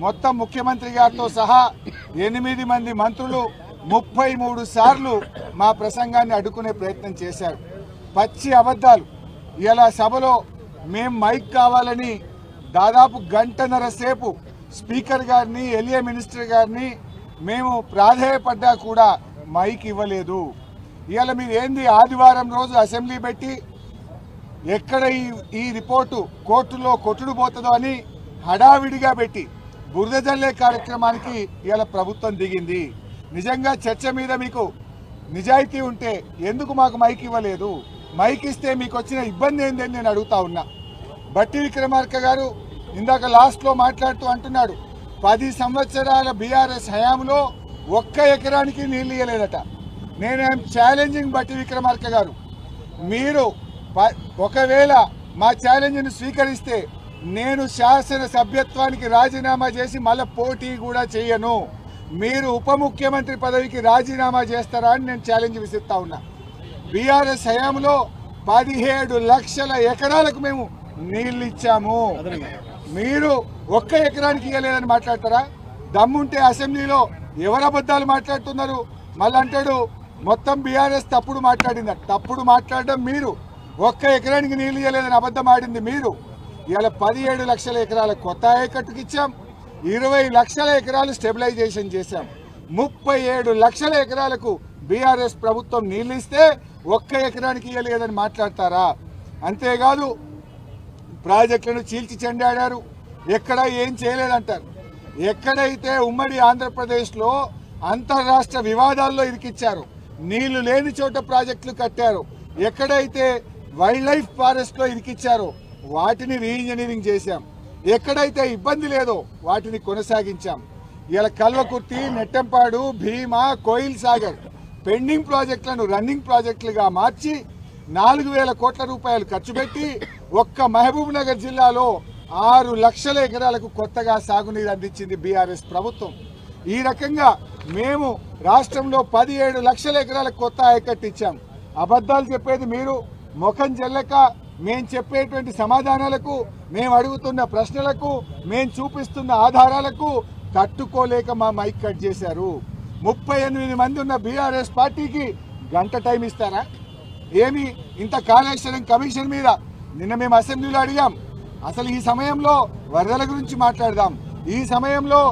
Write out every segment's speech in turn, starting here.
మొత్తం ముఖ్యమంత్రి గారితో సహా 8 మంది మంత్రులు 33 సార్లు మా ప్రసంగాన్ని అడ్డుకునే ప్రయత్నం చేశారు. పచ్చి అబద్ధాలు. ఇలా సభలో మేం మైక్ కావాలని దాదాపు గంటన్నర సేపు స్పీకర్ గారిని, ఎల్ఏ మినిస్టర్ గారిని మేము ప్రాధేయపడ్డా కూడా మైక్ ఇవ్వలేదు. ఇవాళ మీరు ఏంది ఆదివారం రోజు అసెంబ్లీ పెట్టి ఎక్కడ ఈ రిపోర్టు కోర్టులో కొట్టుడు పోతుందో అని హడావిడిగా పెట్టి బురద జల్లే కార్యక్రమానికి ఇవాళ ప్రభుత్వం దిగింది. నిజంగా చర్చ మీద మీకు నిజాయితీ ఉంటే ఎందుకు మాకు మైక్ ఇవ్వలేదు? మైక్ ఇస్తే మీకు వచ్చిన ఇబ్బంది ఏందని నేను అడుగుతా ఉన్నా. బట్టి విక్రమార్క గారు ఇందాక లాస్ట్లో మాట్లాడుతూ అంటున్నాడు 10 సంవత్సరాల బీఆర్ఎస్ హయాంలో 1 ఎకరానికి నీళ్ళు ఇవ్వలేదట. నేనేం ఛాలెంజింగ్ బట్టి విక్రమార్క గారు, మీరు ఒకవేళ మా ఛాలెంజ్ను స్వీకరిస్తే నేను శాసన సభ్యత్వానికి రాజీనామా చేసి మళ్ళీ పోటీ కూడా చేయను. మీరు ఉప ముఖ్యమంత్రి పదవికి రాజీనామా చేస్తారా అని నేను ఛాలెంజ్ విసిస్తా ఉన్నా. బీఆర్ఎస్ హయాంలో 17 లక్షల ఎకరాలకు మేము నీళ్ళు ఇచ్చాము. మీరు 1 ఎకరానికి ఇవ్వలేదని మాట్లాడతారా? దమ్ముంటే అసెంబ్లీలో ఎవరు అబద్ధాలు మాట్లాడుతున్నారు? మళ్ళీ అంటాడు మొత్తం బీఆర్ఎస్ తప్పుడు మాట్లాడింది. తప్పుడు మాట్లాడడం మీరు. 1 ఎకరానికి నీళ్ళు ఇవ్వలేదని అబద్ధం ఆడింది మీరు. ఇలా 17 లక్షల ఎకరాల కొత్త ఆయకట్టుకి ఇచ్చాం. 20 లక్షల ఎకరాలు స్టెబిలైజేషన్ చేశాం. 37 లక్షల ఎకరాలకు బీఆర్ఎస్ ప్రభుత్వం నీళ్ళు ఇస్తే 1 ఎకరానికి ఇవ్వలేదని మాట్లాడతారా? అంతేకాదు ప్రాజెక్టులను చీల్చి చెండాడారు. ఎక్కడ ఏం చేయలేదంటారు. ఎక్కడైతే ఉమ్మడి ఆంధ్రప్రదేశ్లో అంతర్రాష్ట్ర వివాదాల్లో ఇరికిచ్చారు, నీళ్లు లేని చోట ప్రాజెక్టులు కట్టారు, ఎక్కడైతే వైల్డ్ లైఫ్ ఫారెస్ట్లో ఇరికిచ్చారో వాటిని రీఇంజనీరింగ్ చేశాం. ఎక్కడైతే ఇబ్బంది లేదో వాటిని కొనసాగించాం. ఇలా కల్వకుర్తి, నెట్టంపాడు, భీమా, కోయిల్ సాగర్ పెండింగ్ ప్రాజెక్టులను రన్నింగ్ ప్రాజెక్టులుగా మార్చి 4000 కోట్ల రూపాయలు ఖర్చు పెట్టి ఒక్క మహబూబ్ నగర్ జిల్లాలో 6 లక్షల ఎకరాలకు కొత్తగా సాగునీరు అందించింది బీఆర్ఎస్ ప్రభుత్వం. ఈ రకంగా మేము రాష్ట్రంలో 17 లక్షల ఎకరాలకు కొత్త ఆయకట్టు ఇచ్చాం. అబద్ధాలు చెప్పేది మీరు. ముఖం చెల్లక మేము చెప్పేటువంటి సమాధానాలకు, మేము అడుగుతున్న ప్రశ్నలకు, మేము చూపిస్తున్న ఆధారాలకు తట్టుకోలేక మా మైక్ కట్ చేశారు. 38 మంది ఉన్న బీఆర్ఎస్ పార్టీకి గంట టైం ఇస్తారా? ఏమి ఇంత కాళేశ్వరం కమిషన్ మీద నిన్న మేము అసెంబ్లీలో అడిగాం. అసలు ఈ సమయంలో వరదల గురించి మాట్లాడదాం, ఈ సమయంలో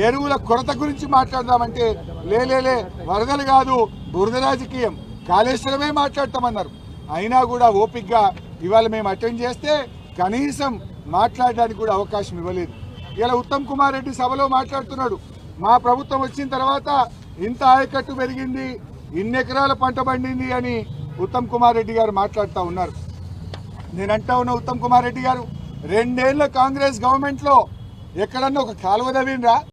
ఎరువుల కొరత గురించి మాట్లాడదామంటే లేలే వరదలు కాదు, బురద రాజకీయం, కాళేశ్వరమే మాట్లాడతామన్నారు. అయినా కూడా ఓపికగా ఇవాళ మేము అటెండ్ చేస్తే కనీసం మాట్లాడడానికి కూడా అవకాశం ఇవ్వలేదు. ఇలా ఉత్తమ్ కుమార్ రెడ్డి సభలో మాట్లాడుతున్నాడు, మా ప్రభుత్వం వచ్చిన తర్వాత ఇంత ఆయకట్టు పెరిగింది, ఇన్ని ఎకరాల పంట పండింది అని ఉత్తమ్ కుమార్ రెడ్డి గారు మాట్లాడుతూ ఉన్నారు. నేనంటా ఉన్న ఉత్తమ్ కుమార్ రెడ్డి గారు 2 ఏళ్ల కాంగ్రెస్ గవర్నమెంట్లో ఎక్కడన్నా ఒక కాలువ తవ్విండ్రా?